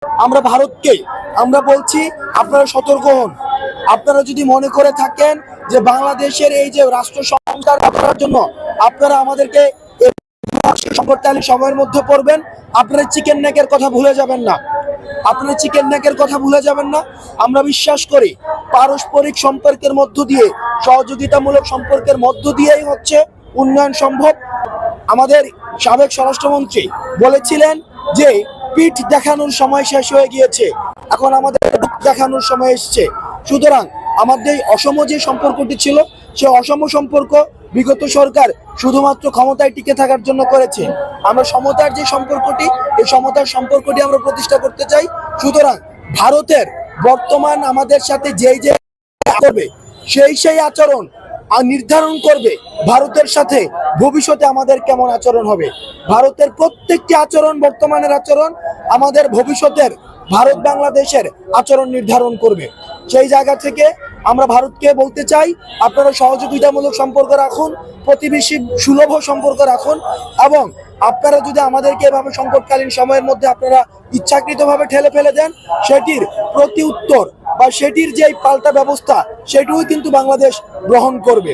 আমরা ভারতকে আমরা বলছি, আপনারা সতর্ক হন। আপনারা যদি মনে করে থাকেন যে বাংলাদেশের এই যে রাষ্ট্র সংস্কার করার জন্য আপনারা আমাদেরকে সংকটকালীন সময়ের মধ্যে পড়বেন, আপনারা চিকেন নেকের কথা ভুলে যাবেন না। আপনারা চিকেন নেকের কথা ভুলে যাবেন না। আমরা বিশ্বাস করি পারস্পরিক সম্পর্কের মধ্য দিয়ে, সহযোগিতামূলক সম্পর্কের মধ্য দিয়েই হচ্ছে উন্নয়ন সম্ভব। আমাদের সাবেক স্বরাষ্ট্রমন্ত্রী বলেছিলেন যে পিঠ দেখানোর সময় শেষ হয়ে গিয়েছে, এখন আমাদের দেখানোর সময় এসছে। সুতরাং আমাদের অসম যে সম্পর্কটি ছিল, সে অসম সম্পর্ক বিগত সরকার শুধুমাত্র ক্ষমতায় টিকে থাকার জন্য করেছে। আমরা সমতার যে সম্পর্কটি, এই সমতার সম্পর্কটি আমরা প্রতিষ্ঠা করতে চাই। সুতরাং ভারতের বর্তমান আমাদের সাথে যেই যে করবে, সেই আচরণ নির্ধারণ করবে ভারতের সাথে ভবিষ্যতে আমাদের কেমন আচরণ হবে। ভারতের প্রত্যেকটি আচরণ, বর্তমানের আচরণ আমাদের ভবিষ্যতের ভারত বাংলাদেশের আচরণ নির্ধারণ করবে। সেই জায়গা থেকে আমরা ভারতকে বলতে চাই, আপনারা সহযোগিতামূলক সম্পর্ক রাখুন, প্রতিবেশী সুলভ সম্পর্ক রাখুন, এবং আপনারা যদি আমাদেরকে এভাবে সংকটকালীন সময়ের মধ্যে আপনারা ইচ্ছাকৃতভাবে ঠেলে ফেলে দেন, সেটির প্রতি উত্তর বা সেটির যে পাল্টা ব্যবস্থা, সেটিও কিন্তু বাংলাদেশ গ্রহণ করবে।